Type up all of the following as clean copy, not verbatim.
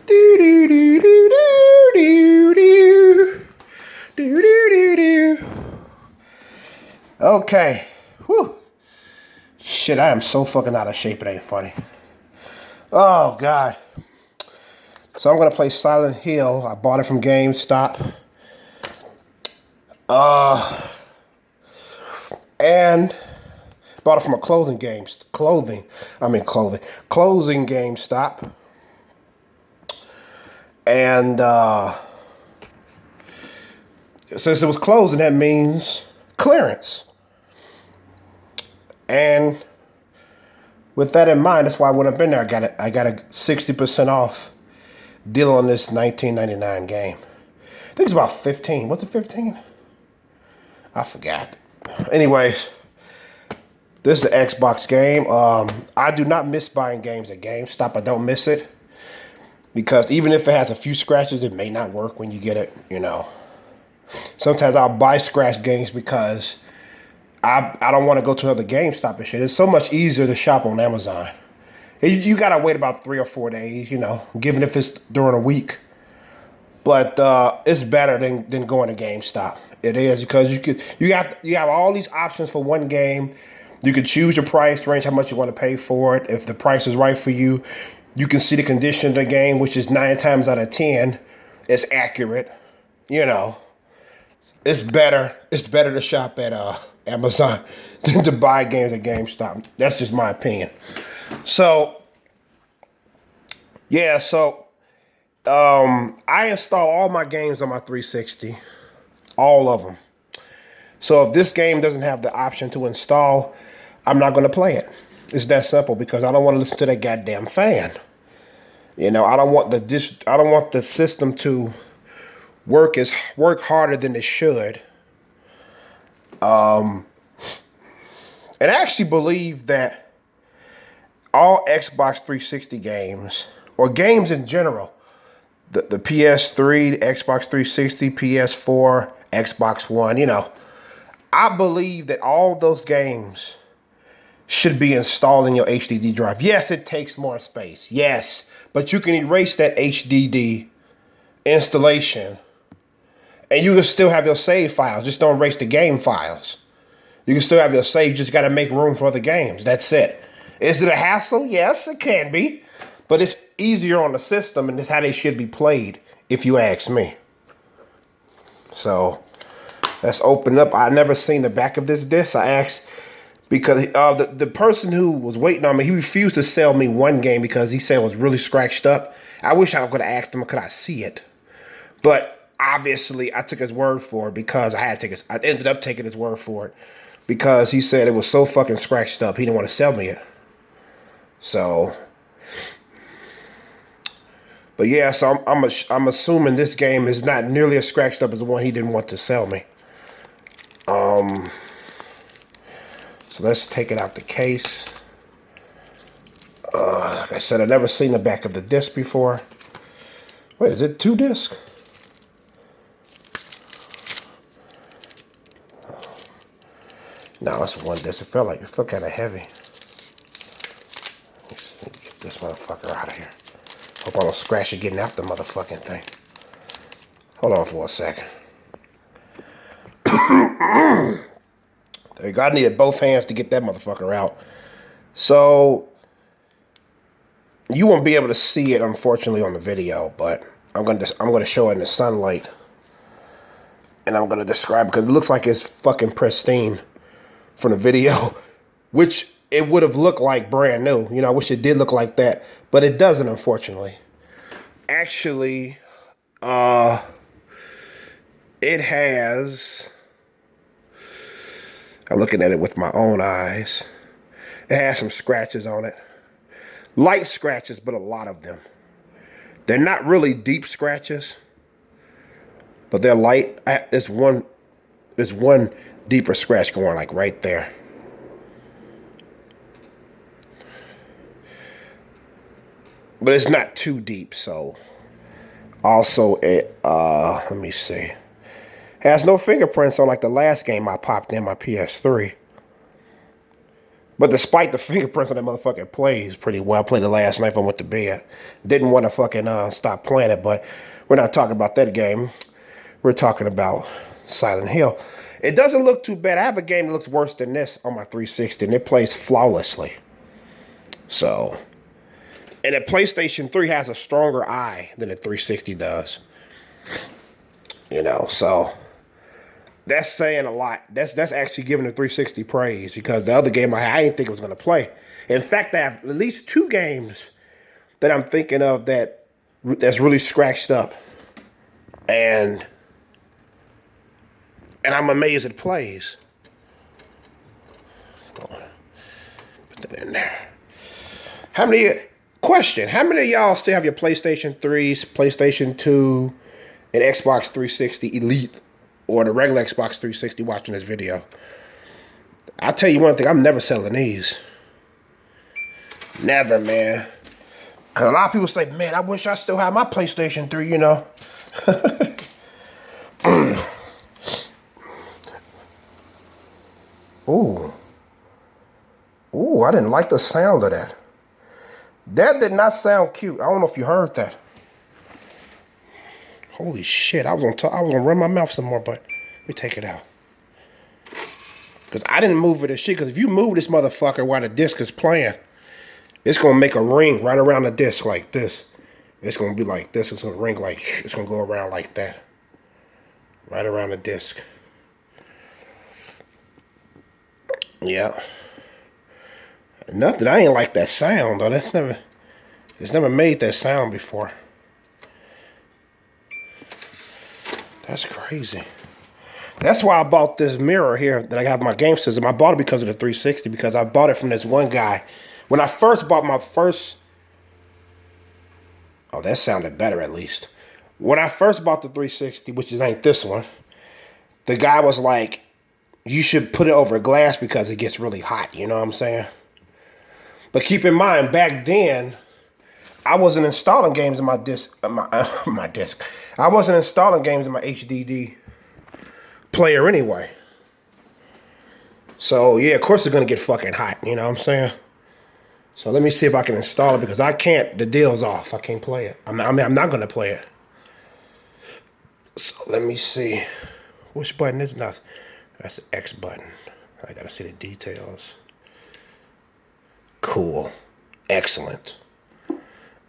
Do do do do do do do do do do. Okay. Whew. Shit, I am so fucking out of shape. It ain't funny. Oh God. So I'm gonna play Silent Hill. I bought it from GameStop. And bought it from a clothing GameStop. And since it was closing, that means clearance. And with that in mind, that's why I went up in there. I got a 60% off deal on this 1999 game. I think it's about 15. What's it, 15? I forgot. Anyways, this is an Xbox game. I do not miss buying games at GameStop. I don't miss it. Because even if it has a few scratches, it may not work when you get it, you know. Sometimes I'll buy scratch games because I don't want to go to another GameStop and shit. It's so much easier to shop on Amazon. You got to wait about 3 or 4 days, you know, given if it's during a week. But it's better than going to GameStop. It is because you have all these options for one game. You can choose your price range, how much you want to pay for it. If the price is right for you, you can see the condition of the game, which is 9 times out of 10 is accurate. You know, it's better. It's better to shop at Amazon than to buy games at GameStop. That's just my opinion. So, yeah, I install all my games on my 360, all of them. So if this game doesn't have the option to install, I'm not going to play it. It's that simple because I don't want to listen to that goddamn fan. You know, I don't want the system to work harder than it should. And I actually believe that all Xbox 360 games, or games in general, the PS3, the Xbox 360, PS4, Xbox One, you know, I believe that all those games should be installed in your HDD drive. Yes, it takes more space. Yes, but you can erase that HDD installation and you can still have your save files. Just don't erase the game files. You can still have your save. You just got to make room for the games. That's it. Is it a hassle? Yes, it can be. But it's easier on the system, and it's how they should be played, if you ask me. So, let's open up. I never seen the back of this disc. I asked, because the person who was waiting on me, he refused to sell me one game because he said it was really scratched up. I wish I could have asked him, could I see it? But obviously, I took his word for it because I ended up taking his word for it because he said it was so fucking scratched up. He didn't want to sell me it. So, but yeah, so I'm assuming this game is not nearly as scratched up as the one he didn't want to sell me. So let's take it out the case. Like I said, I've never seen the back of the disc before. Wait, is it 2 discs? No, it's 1 disc. It felt kind of heavy. Let's get this motherfucker out of here. Hope I don't scratch it getting out the motherfucking thing. Hold on for a second. There you go. I needed both hands to get that motherfucker out. So, you won't be able to see it, unfortunately, on the video, but I'm gonna show it in the sunlight. And I'm gonna describe it because it looks like it's fucking pristine from the video, which it would have looked like brand new. You know, I wish it did look like that, but it doesn't, unfortunately. Actually, it has, I'm looking at it with my own eyes. It has some scratches on it. Light scratches, but a lot of them. They're not really deep scratches, but they're light. There's one deeper scratch going like right there. But it's not too deep, so. Also, it, let me see. Has no fingerprints on like the last game I popped in my PS3. But despite the fingerprints on that motherfucker plays pretty well. I played it last night before I went to bed. Didn't want to fucking stop playing it, but we're not talking about that game. We're talking about Silent Hill. It doesn't look too bad. I have a game that looks worse than this on my 360, and it plays flawlessly. So, and the PlayStation 3 has a stronger eye than the 360 does. You know, so that's saying a lot. That's actually giving the 360 praise, because the other game I didn't think it was going to play. In fact, I have at least 2 games that I'm thinking of that's really scratched up, and I'm amazed it plays. Put that in there. How many of y'all still have your PlayStation 3s, PlayStation 2, and Xbox 360 Elite, or the regular Xbox 360 watching this video? I'll tell you one thing, I'm never selling these. Never, man. A lot of people say, man, I wish I still had my PlayStation 3, you know. Ooh. Ooh, I didn't like the sound of that. That did not sound cute. I don't know if you heard that. Holy shit, I was gonna run my mouth some more, but let me take it out. Because I didn't move it as shit, because if you move this motherfucker while the disc is playing, it's gonna make a ring right around the disc like this. It's gonna be like this. It's gonna ring like, it's gonna go around like that. Right around the disc. Yeah. Nothing. I ain't like that sound though. It's never made that sound before. That's crazy. That's why I bought this mirror here that I have my game system. I bought it because of the 360, because I bought it from this one guy. When I first bought my first... Oh, that sounded better at least. When I first bought the 360, which ain't this one, the guy was like, you should put it over glass because it gets really hot. You know what I'm saying? But keep in mind, back then, I wasn't installing games in my disc. My disc. I wasn't installing games in my HDD player anyway. So yeah, of course it's gonna get fucking hot. You know what I'm saying? So let me see if I can install it, because I can't. The deal's off. I can't play it. I'm not gonna play it. So let me see. Which button is that? That's the X button. I gotta see the details. Cool. Excellent.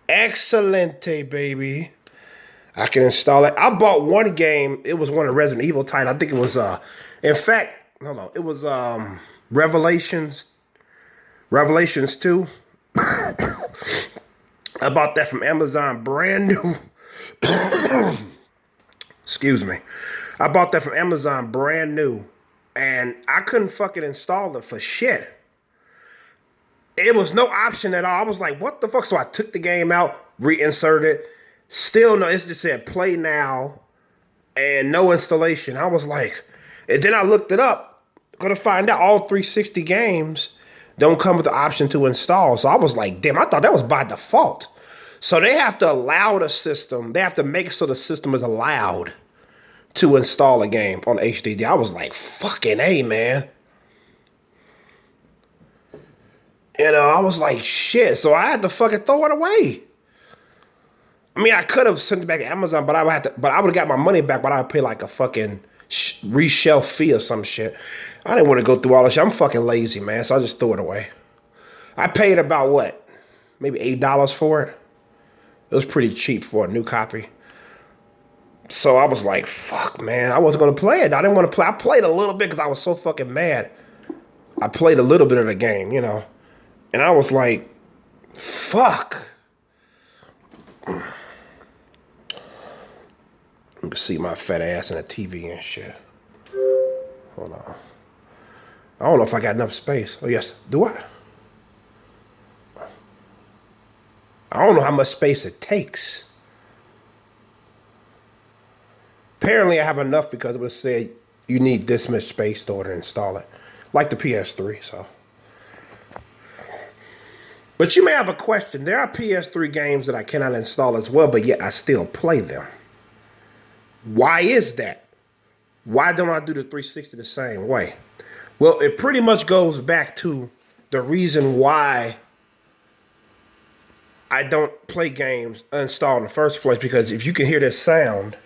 Excellente, baby. I can install it. I bought one game. It was one of Resident Evil titles. I think it was in fact, hold on. It was Revelations 2. I bought that from Amazon, brand new. Excuse me. I bought that from Amazon, brand new, and I couldn't fucking install it for shit. It was no option at all. I was like, what the fuck? So I took the game out, reinserted it. Still no, it just said play now and no installation. I was like, and then I looked it up. Gonna find out all 360 games don't come with the option to install. So I was like, damn, I thought that was by default. So they have to allow the system. They have to make it so the system is allowed to install a game on HDD. I was like, fucking A, man. You know, I was like, shit. So I had to fucking throw it away. I mean, I could have sent it back to Amazon, but I would have got my money back, but I would pay like a fucking reshelf fee or some shit. I didn't want to go through all this shit. I'm fucking lazy, man. So I just threw it away. I paid about what? Maybe $8 for it. It was pretty cheap for a new copy. So I was like, fuck, man. I wasn't going to play it. I didn't want to play. I played a little bit because I was so fucking mad. I played a little bit of the game, you know. And I was like, fuck. You can see my fat ass in the TV and shit. Hold on. I don't know if I got enough space. Oh, yes. Do I? I don't know how much space it takes. Apparently, I have enough because it would say you need this much space in order to install it. Like the PS3, so. But you may have a question. There are PS3 games that I cannot install as well, but yet I still play them. Why is that? Why don't I do the 360 the same way? Well, it pretty much goes back to the reason why I don't play games uninstalled in the first place, because if you can hear this sound,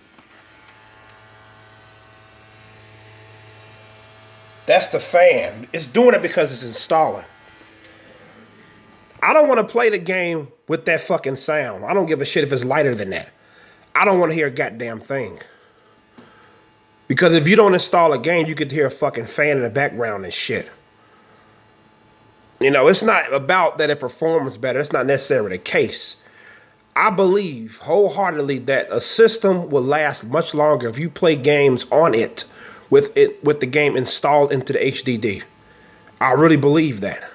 that's the fan. It's doing it because it's installing. I don't want to play the game with that fucking sound. I don't give a shit if it's lighter than that. I don't want to hear a goddamn thing. Because if you don't install a game, you could hear a fucking fan in the background and shit. You know, it's not about that it performs better. It's not necessarily the case. I believe wholeheartedly that a system will last much longer if you play games on it with the game installed into the HDD. I really believe that.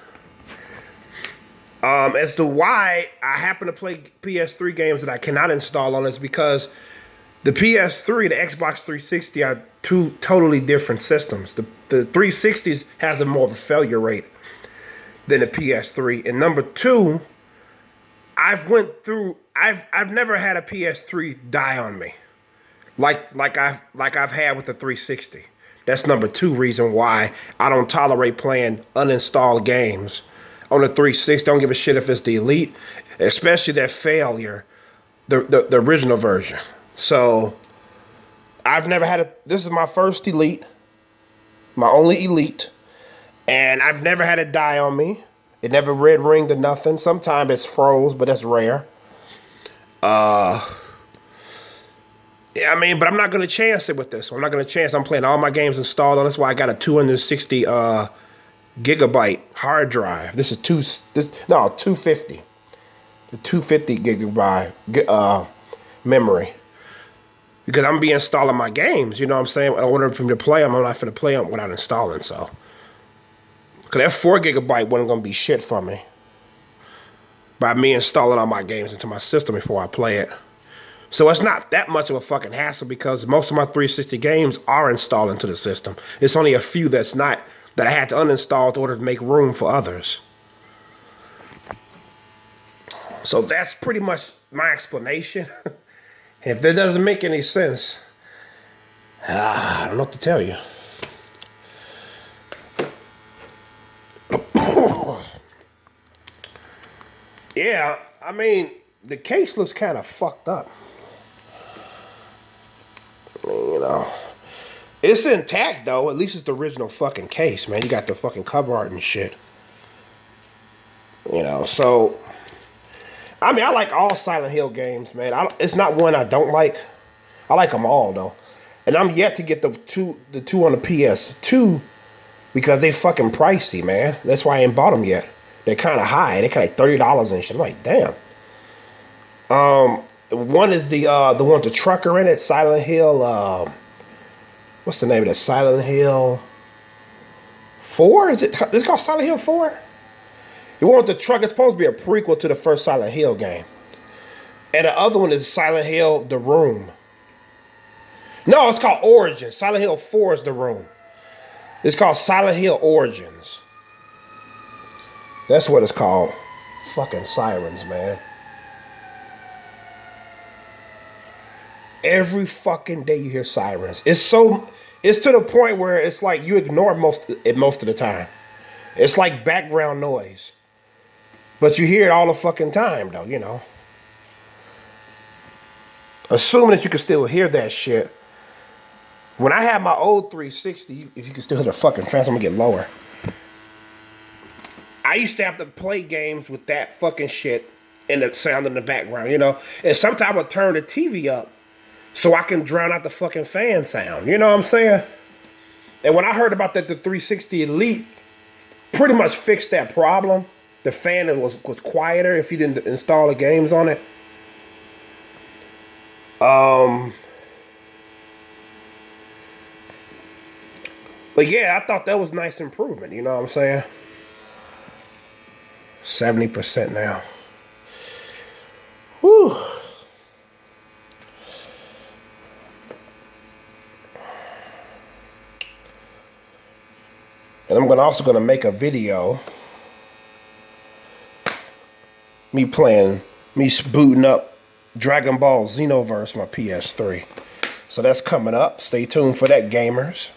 As to why I happen to play PS3 games that I cannot install on is because the PS3, the Xbox 360 are two totally different systems. The 360s has a more of a failure rate than the PS3. And number two, I've never had a PS3 die on me like I've had with the 360. That's number two reason why I don't tolerate playing uninstalled games on the 360. Don't give a shit if it's the Elite, especially that failure, the original version. So I've never had this is my first Elite, my only Elite, and I've never had it die on me. It never red ringed or nothing. Sometimes it's froze, but that's rare. Yeah, I mean, but I'm not going to chance it with this one. I'm not going to chance. I'm playing all my games installed on. That's why I got a 260 gigabyte hard drive. This is 250. The 250 gigabyte memory. Because I'm be installing my games, you know what I'm saying? In order for me to play them, I'm not going to play them without installing, so. Because that 4 gigabyte wasn't going to be shit for me. By me installing all my games into my system before I play it. So it's not that much of a fucking hassle because most of my 360 games are installed into the system. It's only a few that's not, that I had to uninstall in order to make room for others. So that's pretty much my explanation. If that doesn't make any sense, I don't know what to tell you. Yeah, I mean, the case looks kind of fucked up. I mean, you know, it's intact though. At least it's the original fucking case, man. You got the fucking cover art and shit. You know, so I mean, I like all Silent Hill games, man. It's not one I don't like. I like them all though, and I'm yet to get the two on the PS2 because they fucking pricey, man. That's why I ain't bought them yet. They're kind of high. They're kind of like $30 and shit. I'm like, damn. One is the one with the trucker in it, Silent Hill. What's the name of that? Silent Hill 4? Is it? It's called Silent Hill 4. The one with the truck is supposed to be a prequel to the first Silent Hill game, and the other one is Silent Hill: The Room. No, it's called Origins. Silent Hill 4 is The Room. It's called Silent Hill Origins. That's what it's called. Fucking sirens, man. Every fucking day you hear sirens. It's to the point where it's like you ignore most of the time. It's like background noise. But you hear it all the fucking time though, you know. Assuming that you can still hear that shit. When I had my old 360, if you can still hear the fucking fans, I'm gonna get lower. I used to have to play games with that fucking shit and the sound in the background, you know. And sometimes I would turn the TV up so I can drown out the fucking fan sound. You know what I'm saying? And when I heard about that, the 360 Elite pretty much fixed that problem. The fan was quieter if you didn't install the games on it. But yeah, I thought that was a nice improvement. You know what I'm saying? 70% now. Whew. And I'm also gonna make a video. Me booting up Dragon Ball Xenoverse, my PS3. So that's coming up. Stay tuned for that, gamers.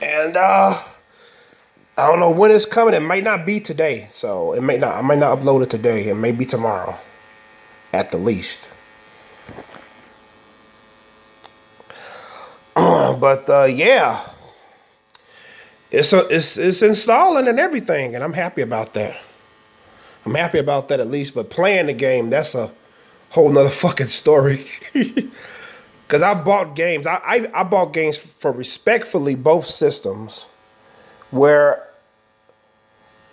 And I don't know when it's coming. It might not be today, so it may not. I might not upload it today. It may be tomorrow, at the least. But yeah, it's installing and everything, and I'm happy about that. I'm happy about that at least. But playing the game, that's a whole nother fucking story. Cause I bought games. I bought games for respectfully both systems, where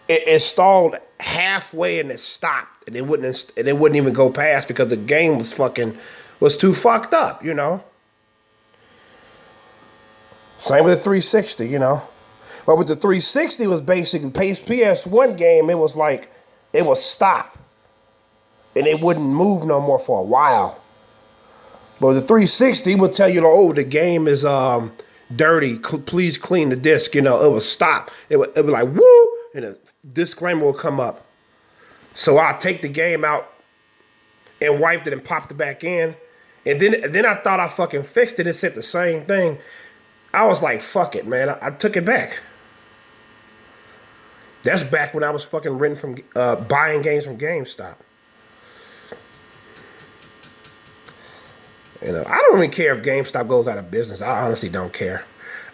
it installed halfway and it stopped, and it wouldn't even go past because the game was too fucked up. Same with the 360. But with the 360 was basically PS1 game. It was like it was stop, and it wouldn't move no more for a while. But the 360 would tell you, oh, the game is dirty. Please clean the disc. It would stop. It would be like woo, and a disclaimer will come up. So I take the game out and wiped it and popped it back in, and then I thought I fucking fixed it. It said the same thing. I was like, fuck it, man. I took it back. That's back when I was fucking renting from buying games from GameStop. I don't even care if GameStop goes out of business. I honestly don't care.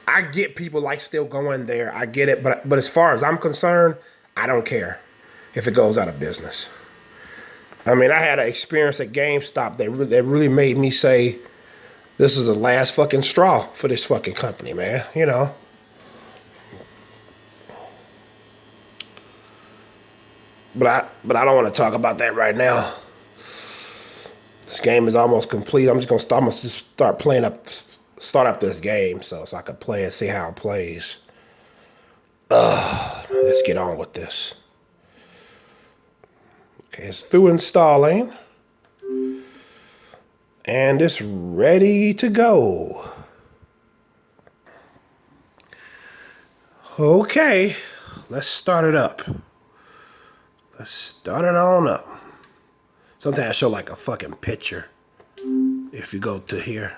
I get people like still going there. I get it, but as far as I'm concerned, I don't care if it goes out of business. I mean, I had an experience at GameStop that really made me say, this is the last fucking straw for this fucking company, man. But I don't want to talk about that right now. This game is almost complete. I'm gonna just start up this game so I can play and see how it plays. Let's get on with this. Okay, it's through installing. And it's ready to go. Okay, let's start it up. Let's start it on up. Sometimes I show like a fucking picture if you go to here.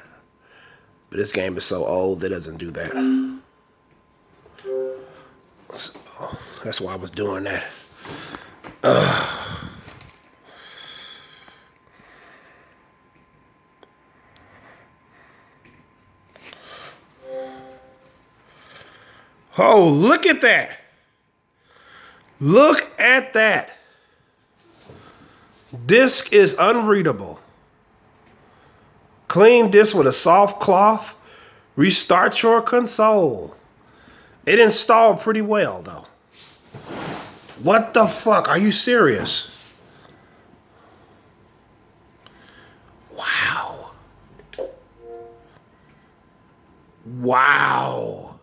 But this game is so old, it doesn't do that. So, that's why I was doing that. Oh, look at that. Look at that. Disk is unreadable. Clean disk with a soft cloth. Restart your console. It installed pretty well, though. What the fuck? Are you serious? Wow. Wow.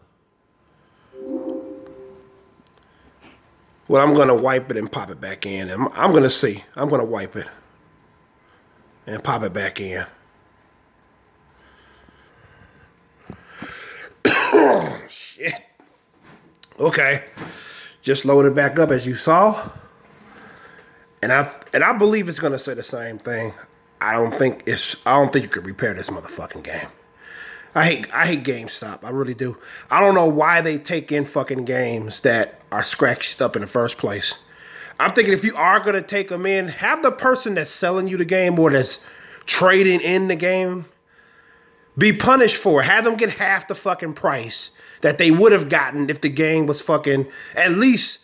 Well, I'm going to wipe it and pop it back in. I'm going to see. I'm going to wipe it and pop it back in. Oh, shit. Okay. Just load it back up as you saw. And I believe it's going to say the same thing. I don't think you can repair this motherfucking game. I hate GameStop. I really do. I don't know why they take in fucking games that are scratched up in the first place. I'm thinking if you are going to take them in, have the person that's selling you the game or that's trading in the game be punished for it. Have them get half the fucking price that they would have gotten if the game was fucking at least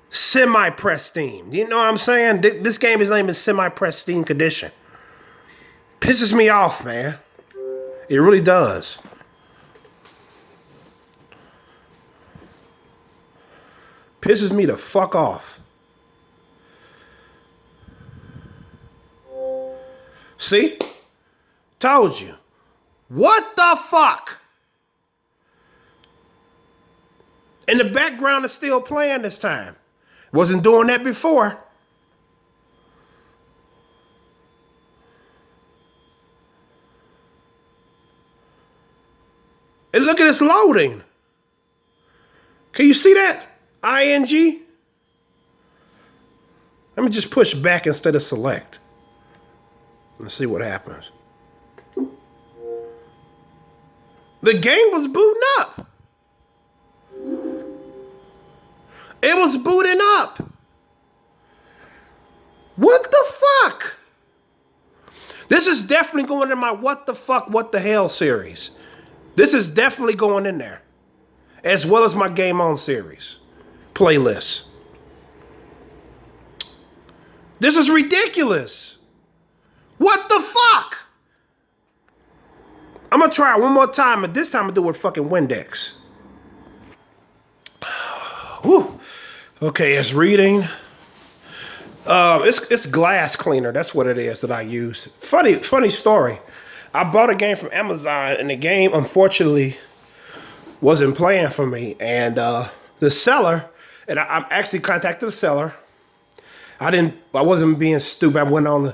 semi-pristine. You know what I'm saying? This game is not even semi-pristine condition. Pisses me off, man. It really does. Pisses me the fuck off. See? Told you. What the fuck? And the background is still playing this time. Wasn't doing that before. And look at this loading. Can you see that? ING? Let me just push back instead of select. Let's see what happens. The game was booting up. It was booting up. What the fuck? This is definitely going in my what the fuck, what the hell series. This is definitely going in there. As well as my Game On series playlist. This is ridiculous. What the fuck? I'm gonna try it one more time, but this time I'm gonna do it with fucking Windex. Whew. Okay, it's reading. It's glass cleaner. That's what it is that I use. Funny story. I bought a game from Amazon, and the game unfortunately wasn't playing for me. And the seller, and I actually contacted the seller. I wasn't being stupid. I went on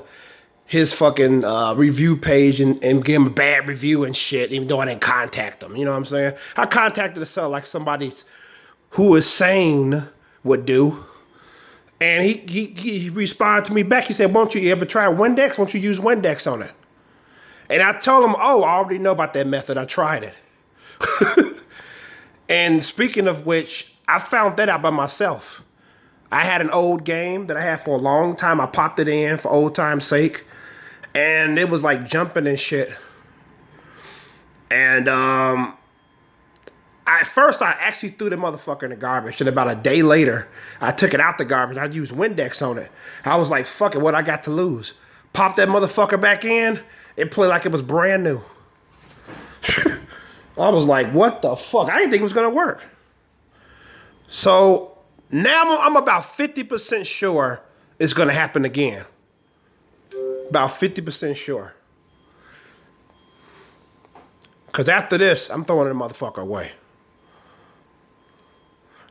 his fucking review page and gave him a bad review and shit, even though I didn't contact him. You know what I'm saying? I contacted the seller like somebody who is sane would do. And he responded to me back. He said, won't you ever try Windex? Won't you use Windex on it? And I told him, oh, I already know about that method. I tried it. And speaking of which, I found that out by myself. I had an old game that I had for a long time. I popped it in for old time's sake. And it was like jumping and shit. And at first, I actually threw the motherfucker in the garbage. And about a day later, I took it out the garbage. I used Windex on it. I was like, fuck it, what I got to lose? Pop that motherfucker back in. It played like it was brand new. I was like, what the fuck? I didn't think it was going to work. So now I'm about 50% sure it's going to happen again. About 50% sure. Because after this, I'm throwing the motherfucker away.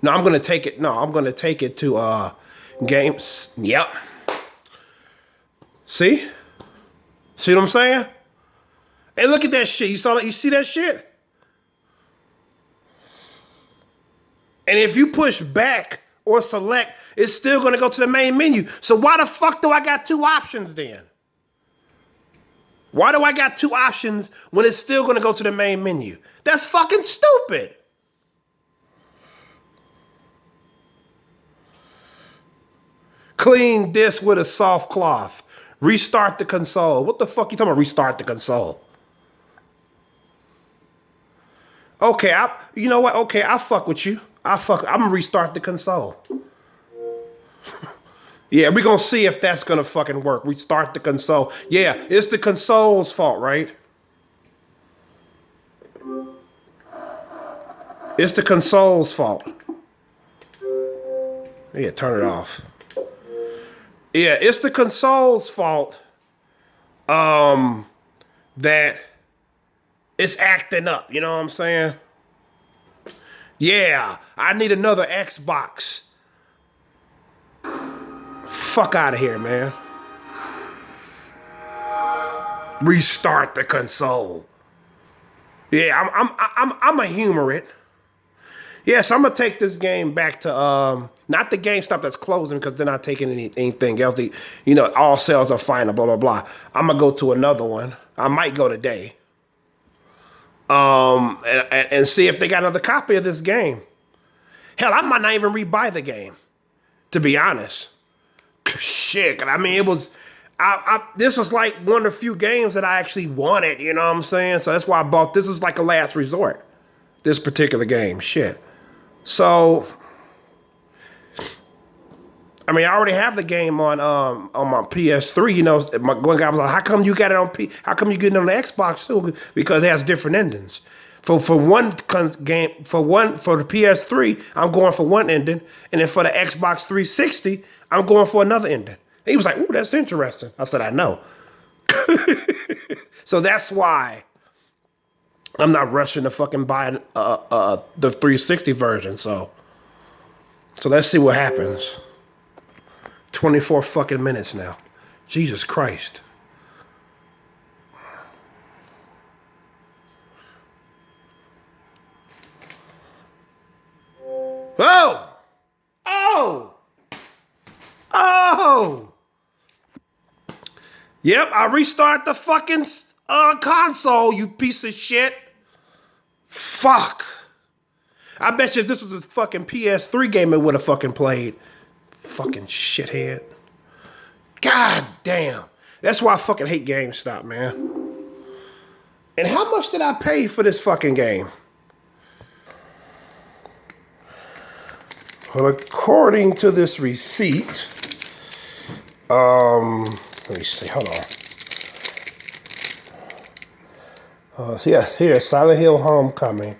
No, I'm going to take it. No, I'm going to take it to games. Yep. See? See what I'm saying? Hey, look at that shit. You see that shit? And if you push back or select, it's still going to go to the main menu. So why the fuck do I got two options then? Why do I got two options when it's still going to go to the main menu? That's fucking stupid. Clean this with a soft cloth. Restart the console. What the fuck you talking about restart the console? Okay, you know what? Okay, I'll fuck with you. I'm gonna restart the console. Yeah, we're gonna see if that's gonna fucking work. Restart the console. Yeah, it's the console's fault, right? It's the console's fault. Yeah, turn it off. Yeah, it's the console's fault that it's acting up. You know what I'm saying? Yeah, I need another Xbox. Fuck out of here, man. Restart the console. Yeah, I'm a humor it. Yes, I'm gonna take this game back to not the GameStop that's closing because they're not taking anything else. All sales are final. Blah blah blah. I'm gonna go to another one. I might go today. And see if they got another copy of this game. Hell, I might not even rebuy the game, to be honest. Shit, I mean, it was. This was like one of the few games that I actually wanted. You know what I'm saying? So that's why I bought. This was like a last resort. This particular game, shit. So, I mean, I already have the game on my PS3. You know, one guy was like, "How come you got it on How come you get it on the Xbox too?" Because it has different endings. For one game, for the PS3, I'm going for one ending, and then for the Xbox 360, I'm going for another ending. He was like, "Ooh, that's interesting." I said, "I know." So that's why I'm not rushing to fucking buy the 360 version. So let's see what happens. 24 fucking minutes now. Jesus Christ. Oh! Oh! Oh! Yep, I restart the fucking console, you piece of shit. Fuck. I bet you if this was a fucking PS3 game, it would have fucking played. Fucking shithead. God damn. That's why I fucking hate GameStop, man. And how much did I pay for this fucking game? Well, according to this receipt, let me see, hold on. So yeah, here, Silent Hill Homecoming.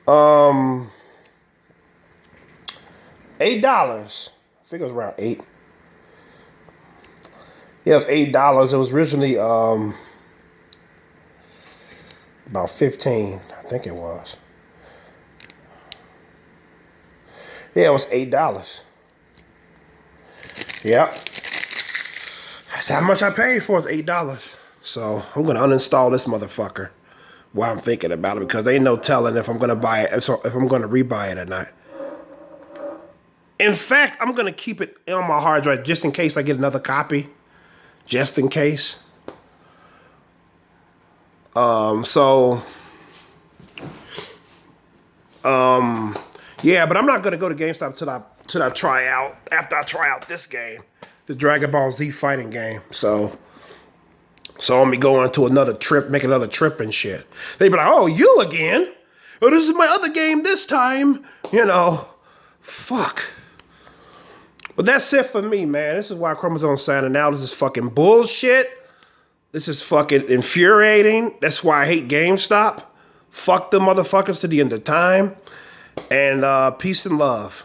$8. I think it was around $8. Yeah, it was $8. It was originally about 15, I think it was. Yeah, it was $8. Yep. That's how much I paid for. It's $8. So I'm gonna uninstall this motherfucker while I'm thinking about it, because ain't no telling if I'm gonna buy it, if I'm gonna rebuy it or not. In fact, I'm gonna keep it on my hard drive just in case I get another copy. Just in case. Yeah, but I'm not gonna go to GameStop till I try out, after I try out this game, the Dragon Ball Z fighting game. So I'm going to another trip, make another trip and shit. They be like, oh, you again? Oh, this is my other game this time. You know, fuck. But that's it for me, man. This is why Chromosome signing out. This is fucking bullshit. This is fucking infuriating. That's why I hate GameStop. Fuck them motherfuckers to the end of time. And peace and love.